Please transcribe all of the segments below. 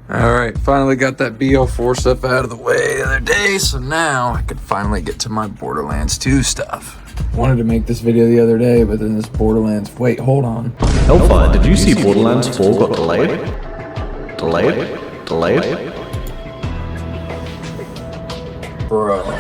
Alright, finally got that BO4 stuff out of the way the other day, so now I can finally get to my Borderlands 2 stuff. Wanted to make this video the other day, but then this Borderlands... Wait, hold on. Hellfire, did you see Borderlands 4 got delayed? Delayed? Bro.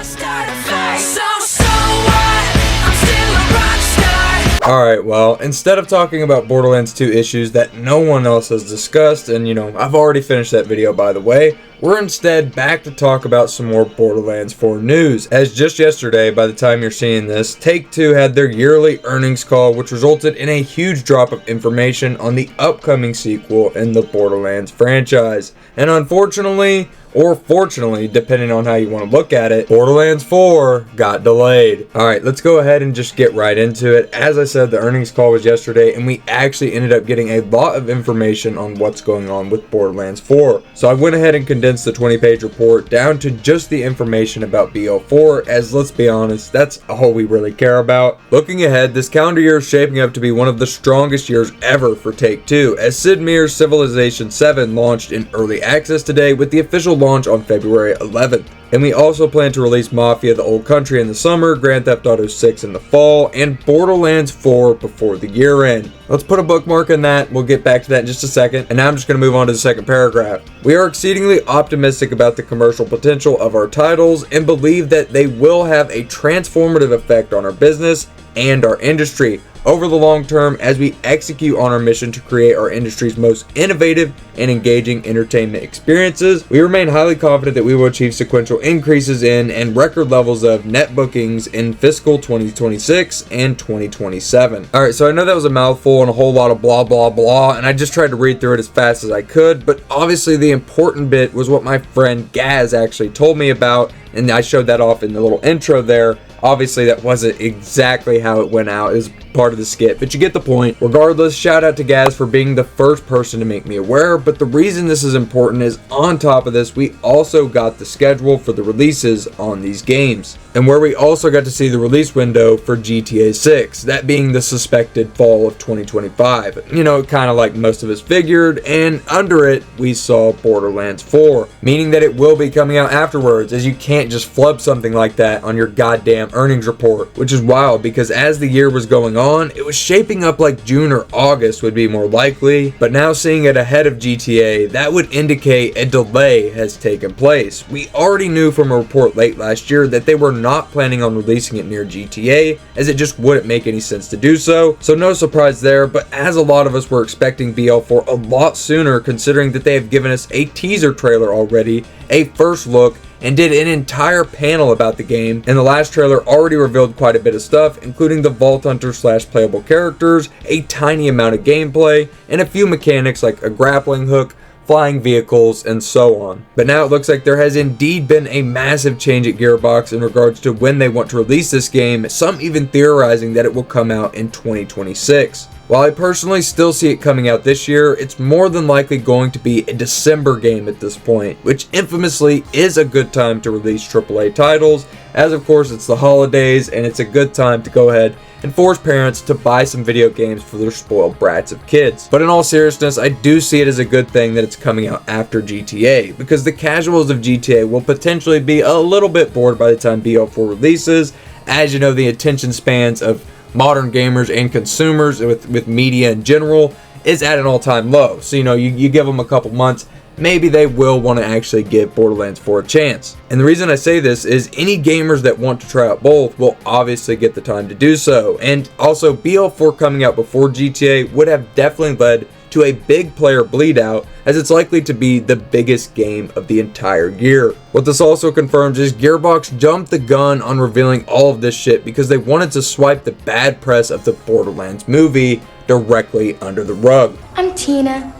Alright, well, instead of talking about Borderlands 2 issues that no one else has discussed, and I've already finished that video by the way, we're instead back to talk about some more Borderlands 4 news, as just yesterday, by the time you're seeing this, Take-Two had their yearly earnings call, which resulted in a huge drop of information on the upcoming sequel in the Borderlands franchise. And unfortunately, or fortunately, depending on how you want to look at it, Borderlands 4 got delayed. Alright, let's go ahead and just get right into it. As I said, the earnings call was yesterday, and we actually ended up getting a lot of information on what's going on with Borderlands 4. So I went ahead and condensed the 20-page report down to just the information about BO4, as let's be honest, that's all we really care about. Looking ahead, this calendar year is shaping up to be one of the strongest years ever for Take-Two, as Sid Meier's Civilization 7 launched in early access today with the official launch on February 11th. And we also plan to release Mafia: The Old Country in the summer, Grand Theft Auto 6 in the fall, and Borderlands 4 before the year end. Let's put a bookmark in that. We'll get back to that in just a second. And now I'm just going to move on to the second paragraph. We are exceedingly optimistic about the commercial potential of our titles and believe that they will have a transformative effect on our business and our industry over the long term as we execute on our mission to create our industry's most innovative and engaging entertainment experiences. We remain highly confident that we will achieve sequential increases in and record levels of net bookings in fiscal 2026 and 2027. Alright, so I know that was a mouthful and a whole lot of blah blah blah, and I just tried to read through it as fast as I could, but obviously the important bit was what my friend Gaz actually told me about, and I showed that off in the little intro there. Obviously, that wasn't exactly how it went out. It was part of the skit, but you get the point. Regardless, shout out to Gaz for being the first person to make me aware, but the reason this is important is on top of this, we also got the schedule for the releases on these games, and where we also got to see the release window for GTA 6, that being the suspected fall of 2025. Kind of like most of us figured, and under it, we saw Borderlands 4, meaning that it will be coming out afterwards, as you can't just flub something like that on your goddamn earnings report, which is wild because as the year was going on, it was shaping up like June or August would be more likely, but now seeing it ahead of GTA, that would indicate a delay has taken place. We already knew from a report late last year that they were not planning on releasing it near GTA, as it just wouldn't make any sense to do so no surprise there, but as a lot of us were expecting BL4 a lot sooner, considering that they have given us a teaser trailer already, a first look, and did an entire panel about the game, and the last trailer already revealed quite a bit of stuff, including the Vault Hunter / playable characters, a tiny amount of gameplay, and a few mechanics like a grappling hook, flying vehicles, and so on. But now it looks like there has indeed been a massive change at Gearbox in regards to when they want to release this game, some even theorizing that it will come out in 2026. While I personally still see it coming out this year, it's more than likely going to be a December game at this point, which infamously is a good time to release AAA titles, as of course it's the holidays and it's a good time to go ahead and force parents to buy some video games for their spoiled brats of kids. But in all seriousness, I do see it as a good thing that it's coming out after GTA, because the casuals of GTA will potentially be a little bit bored by the time BO4 releases. As you know, the attention spans of modern gamers and consumers with media in general is at an all-time low. So you give them a couple months, maybe they will want to actually give Borderlands 4 a chance. And the reason I say this is any gamers that want to try out both will obviously get the time to do so. And also, BL4 coming out before GTA would have definitely led to a big player bleed out, as it's likely to be the biggest game of the entire year. What this also confirms is Gearbox jumped the gun on revealing all of this shit because they wanted to swipe the bad press of the Borderlands movie directly under the rug. I'm Tina,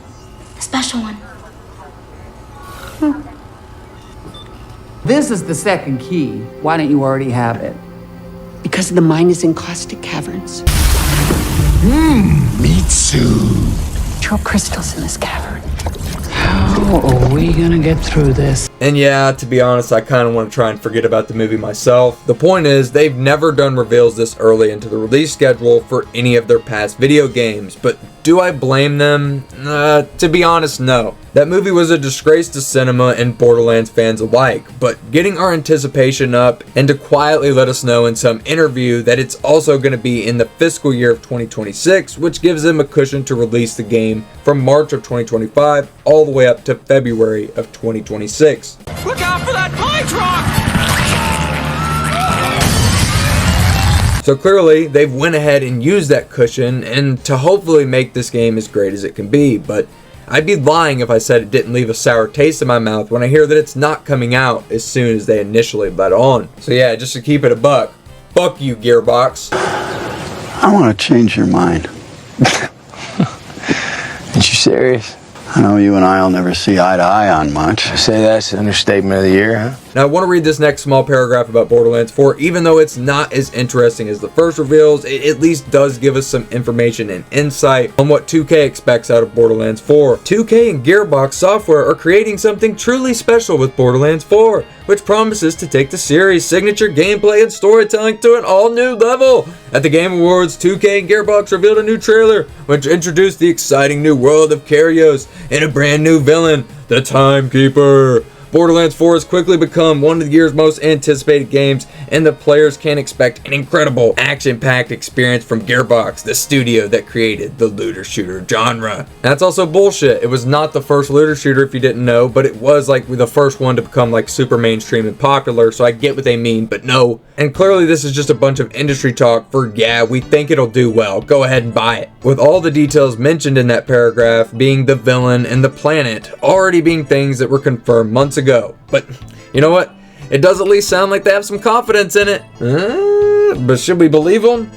the special one. This is the second key. Why don't you already have it? Because the mine is in caustic caverns. Me too. There are crystals in this cavern. How are we gonna get through this? And yeah, to be honest, I kind of want to try and forget about the movie myself. The point is, they've never done reveals this early into the release schedule for any of their past video games, but do I blame them? To be honest, no. That movie was a disgrace to cinema and Borderlands fans alike, but getting our anticipation up and to quietly let us know in some interview that it's also going to be in the fiscal year of 2026, which gives them a cushion to release the game from March of 2025 all the way up to February of 2026. Look out for that pine truck! So clearly, they've went ahead and used that cushion and to hopefully make this game as great as it can be, but I'd be lying if I said it didn't leave a sour taste in my mouth when I hear that it's not coming out as soon as they initially let on. So yeah, just to keep it a buck, fuck you, Gearbox. I want to change your mind. Are you serious? I know you and I'll never see eye to eye on much. I say that's an understatement of the year, huh? Now I want to read this next small paragraph about Borderlands 4. Even though it's not as interesting as the first reveals, it at least does give us some information and insight on what 2K expects out of Borderlands 4. 2K and Gearbox Software are creating something truly special with Borderlands 4, which promises to take the series' signature gameplay and storytelling to an all-new level. At the Game Awards, 2K and Gearbox revealed a new trailer, which introduced the exciting new world of Karios and a brand new villain, the Timekeeper. Borderlands 4 has quickly become one of the year's most anticipated games, and the players can expect an incredible, action-packed experience from Gearbox, the studio that created the looter shooter genre. That's also bullshit. It was not the first looter shooter if you didn't know, but it was like the first one to become like super mainstream and popular, so I get what they mean, but no. And clearly this is just a bunch of industry talk for, yeah, we think it'll do well, go ahead and buy it. With all the details mentioned in that paragraph being the villain and the planet already being things that were confirmed months ago. But you know what? It does at least sound like they have some confidence in it. But should we believe them?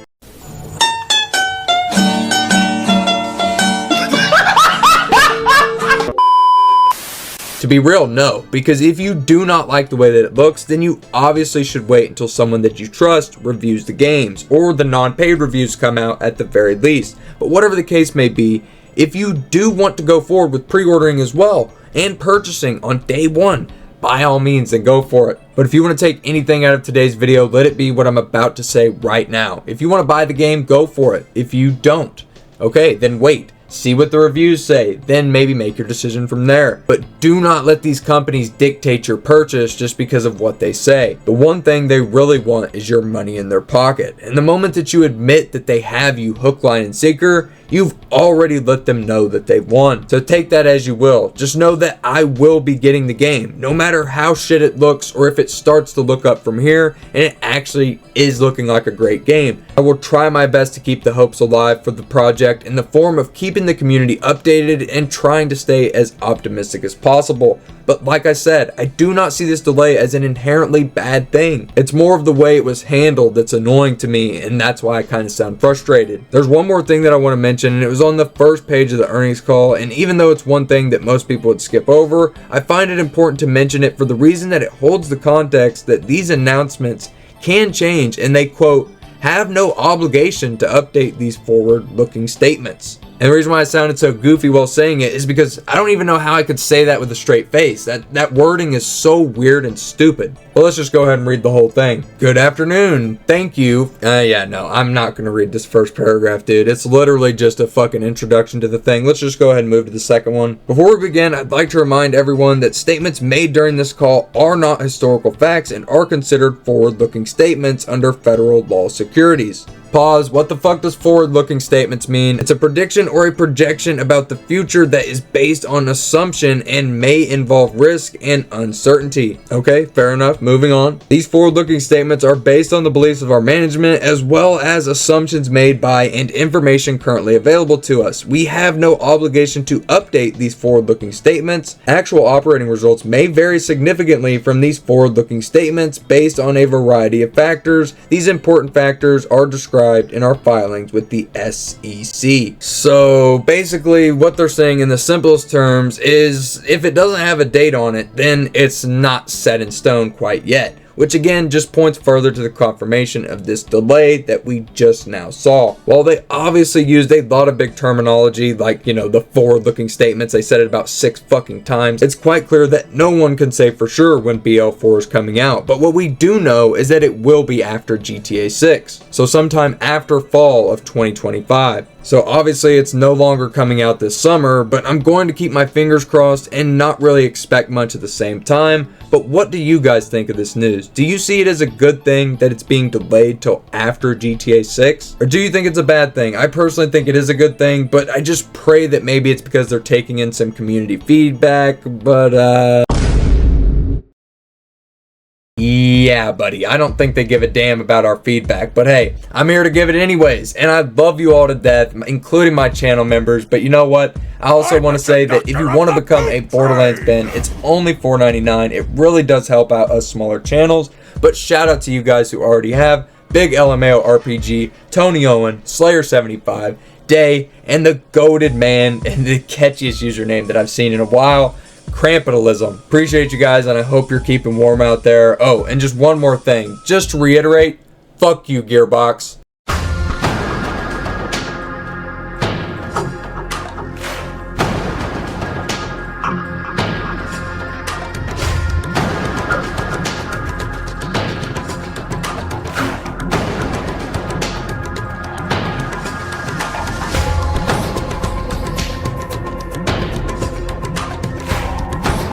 To be real, no, because if you do not like the way that it looks, then you obviously should wait until someone that you trust reviews the games, or the non-paid reviews come out at the very least. But whatever the case may be, if you do want to go forward with pre-ordering as well, and purchasing on day one, by all means, then go for it. But if you want to take anything out of today's video, let it be what I'm about to say right now. If you want to buy the game, go for it. If you don't, okay, then wait. See what the reviews say, then maybe make your decision from there. But do not let these companies dictate your purchase just because of what they say. The one thing they really want is your money in their pocket. And the moment that you admit that they have you hook, line, and sinker, you've already let them know that they've won. So take that as you will. Just know that I will be getting the game, no matter how shit it looks or if it starts to look up from here and it actually is looking like a great game. I will try my best to keep the hopes alive for the project in the form of keeping the community updated and trying to stay as optimistic as possible. But like I said, I do not see this delay as an inherently bad thing. It's more of the way it was handled that's annoying to me, and that's why I kind of sound frustrated. There's one more thing that I want to mention, and it was on the first page of the earnings call, and even though it's one thing that most people would skip over, I find it important to mention it for the reason that it holds the context that these announcements can change, and they, quote, have no obligation to update these forward-looking statements. And the reason why I sounded so goofy while saying it is because I don't even know how I could say that with a straight face. That wording is so weird and stupid. Well, let's just go ahead and read the whole thing. Good afternoon. Thank you. Yeah, no, I'm not going to read this first paragraph, dude. It's literally just a fucking introduction to the thing. Let's just go ahead and move to the second one. Before we begin, I'd like to remind everyone that statements made during this call are not historical facts and are considered forward-looking statements under federal law securities. Pause. What the fuck does forward-looking statements mean? It's a prediction or a projection about the future that is based on assumption and may involve risk and uncertainty. Okay, fair enough. Moving on. These forward-looking statements are based on the beliefs of our management as well as assumptions made by and information currently available to us. We have no obligation to update these forward-looking statements. Actual operating results may vary significantly from these forward-looking statements based on a variety of factors. These important factors are described in our filings with the SEC. So basically what they're saying in the simplest terms is if it doesn't have a date on it, then it's not set in stone quite yet, which again just points further to the confirmation of this delay that we just now saw. While they obviously used a lot of big terminology like, you know, the forward-looking statements, they said it about 6 fucking times, it's quite clear that no one can say for sure when BL4 is coming out. But what we do know is that it will be after GTA 6, so sometime after fall of 2025. So obviously it's no longer coming out this summer, but I'm going to keep my fingers crossed and not really expect much at the same time. But what do you guys think of this news? Do you see it as a good thing that it's being delayed till after GTA 6? Or do you think it's a bad thing? I personally think it is a good thing, but I just pray that maybe it's because they're taking in some community feedback, but yeah, buddy, I don't think they give a damn about our feedback, but hey, I'm here to give it anyways, and I love you all to death, including my channel members. But you know what? I also want to say that if you want to become a Borderlands fan, it's only $4.99. It really does help out us smaller channels, but shout out to you guys who already have: Big LMAO RPG, Tony Owen, Slayer75, Day, and the goated man and the catchiest username that I've seen in a while, Krampitalism. Appreciate you guys, and I hope you're keeping warm out there. Oh, and just one more thing, just to reiterate, fuck you, Gearbox.